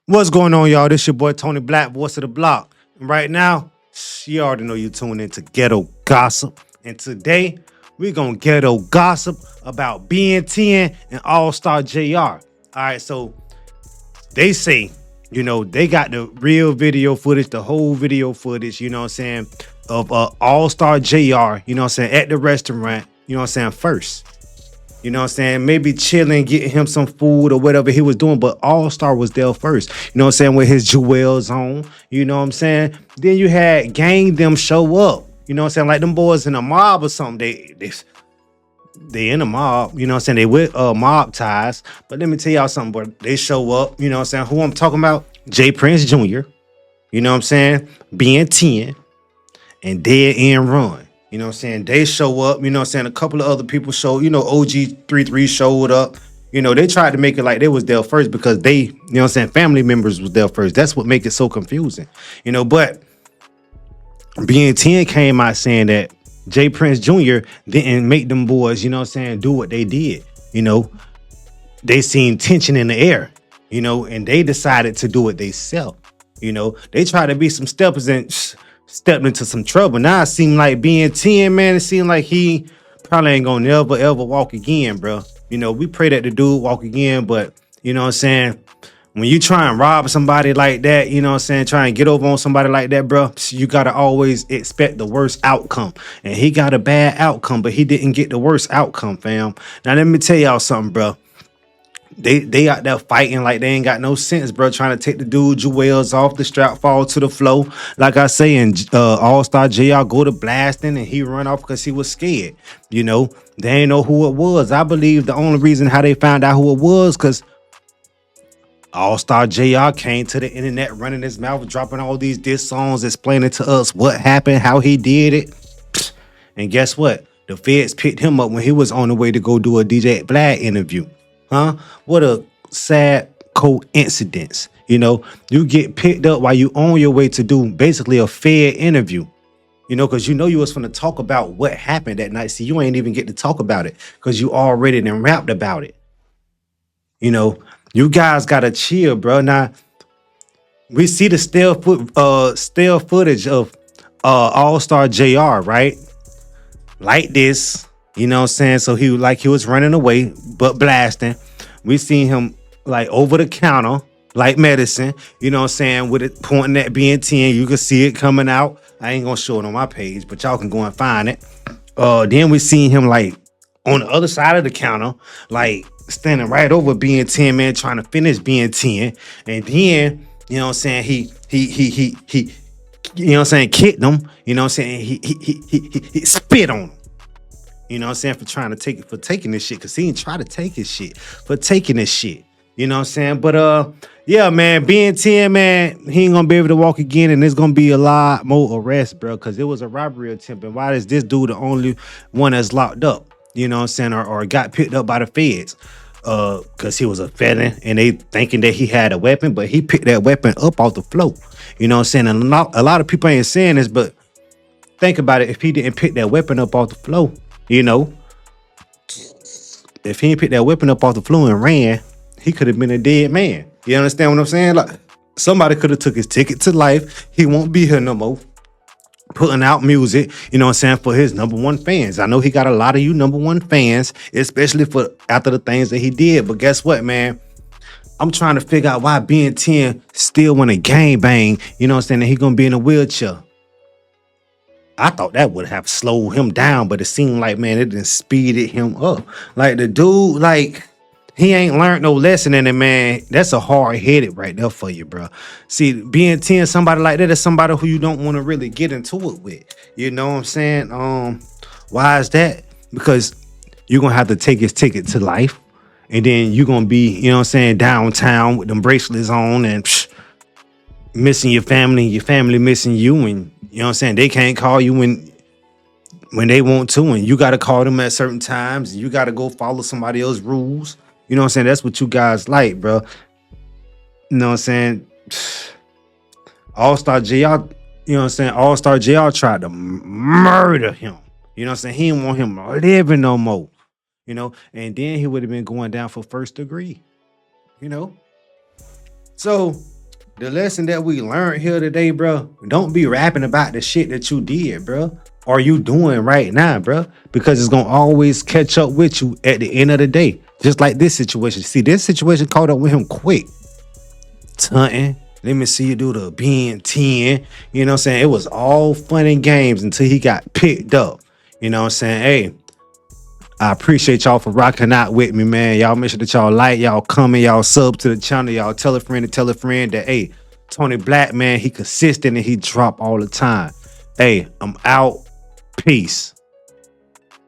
What's going on, y'all? This your boy Tony Black, voice of the block. And right now, you already know you tuned into Ghetto Gossip. And today, we're going to ghetto gossip about BN10 and Allstar JR. All right, so they say, they got the real video footage, the whole video footage, you know what I'm saying, of Allstar JR, you know what I'm saying, at the restaurant, you know what I'm saying, first. You know what I'm saying? Maybe chilling, getting him some food or whatever he was doing. But All-Star was there first. You know what I'm saying? With his jewels on. You know what I'm saying? Then you had gang them show up. You know what I'm saying? Like them boys in a mob or something. They in a mob. You know what I'm saying? They with mob ties. But let me tell y'all something, boy. They show up. You know what I'm saying? Who I'm talking about? J Prince Jr. You know what I'm saying? Being 10 and Dead End Run. You know what I'm saying? They show up, you know what I'm saying? A couple of other people show, OG33 showed up. You know, they tried to make it like they was there first because they, you know what I'm saying, family members was there first. That's what make it so confusing. But being 10 came out saying that J Prince Jr. didn't make them boys, you know what I'm saying, do what they did. They seen tension in the air, and they decided to do it themselves. They tried to be some steppers and stepped into some trouble. Now it seemed like being 10, man, it seemed like he probably ain't gonna never ever walk again, bro. We pray that the dude walk again, but you know what I'm saying, when you try and rob somebody like that, you know what I'm saying, try and get over on somebody like that, bro, you gotta always expect the worst outcome. And he got a bad outcome, but he didn't get the worst outcome, fam. Now let me tell y'all something, bro. They out there fighting like they ain't got no sense, bro. Trying to take the dude jewels off, the strap fall to the floor. Like I say, and All-Star JR go to blasting and he run off because he was scared. They ain't know who it was. I believe the only reason how they found out who it was because All-Star JR came to the internet running his mouth, dropping all these diss songs, explaining to us what happened, how he did it. And guess what? The feds picked him up when he was on the way to go do a DJ Vlad interview. Huh? What a sad coincidence. You get picked up while you on your way to do basically a fair interview. Because you was finna talk about what happened that night. See, you ain't even get to talk about it because you already done rapped about it. You guys gotta chill, bro. Now we see the still footage of All-Star JR, right? Like this. You know what I'm saying? So he was running away, but blasting. We seen him like over the counter, like medicine, you know what I'm saying, with it pointing at being 10. You can see it coming out. I ain't gonna show it on my page, but y'all can go and find it. Then we seen him like on the other side of the counter, like standing right over being 10, man, trying to finish being 10. And then, you know what I'm saying, he you know what I'm saying, kicked him, you know what I'm saying, he spit on him. You know what I'm saying? For taking this shit. Cause he didn't try to take his shit. For taking this shit. You know what I'm saying? But yeah, man, being 10, man, he ain't gonna be able to walk again, and there's gonna be a lot more arrests, bro. Cause it was a robbery attempt. And why is this dude the only one that's locked up? You know what I'm saying? Or got picked up by the feds. Cause he was a felon and they thinking that he had a weapon, but he picked that weapon up off the floor. You know what I'm saying? And a lot of people ain't saying this, but think about it. If he didn't pick that weapon up off the floor, if he didn't pick that weapon up off the floor and ran, he could have been a dead man. You understand what I'm saying? Like somebody could have took his ticket to life. He won't be here no more. Putting out music, you know what I'm saying, for his number one fans. I know he got a lot of you number one fans, especially for after the things that he did. But guess what, man? I'm trying to figure out why being 10 still want to gang bang, you know what I'm saying, and he gonna be in a wheelchair. I thought that would have slowed him down, but it seemed like, man, it didn't speeded him up. Like the dude, like he ain't learned no lesson in it, man. That's a hard-headed right there for you, bro. See, being 10, somebody like that is somebody who you don't want to really get into it with. You know what I'm saying? Why is that? Because you're gonna have to take his ticket to life, and then you're gonna be, you know what I'm saying, downtown with them bracelets on and missing your family missing you, and you know what I'm saying, they can't call you when they want to, and you got to call them at certain times, and you got to go follow somebody else's rules. You know what I'm saying? That's what you guys like, bro. You know what I'm saying? All-Star JR, you know what I'm saying? All-Star JR tried to murder him. You know what I'm saying? He didn't want him living no more. You know, and then he would have been going down for first degree. You know, so the lesson that we learned here today, bro, don't be rapping about the shit that you did, bro, or you doing right now, bro, because it's gonna always catch up with you at the end of the day. Just like this situation. See, this situation caught up with him quick. Tunting. Let me see you do the being 10. You know what I'm saying? It was all fun and games until he got picked up. You know what I'm saying? Hey, I appreciate y'all for rocking out with me, man. Y'all make sure that y'all like, y'all comment, y'all sub to the channel, y'all tell a friend to tell a friend that, hey, Tony Black, man, he consistent and he drop all the time. Hey, I'm out. Peace.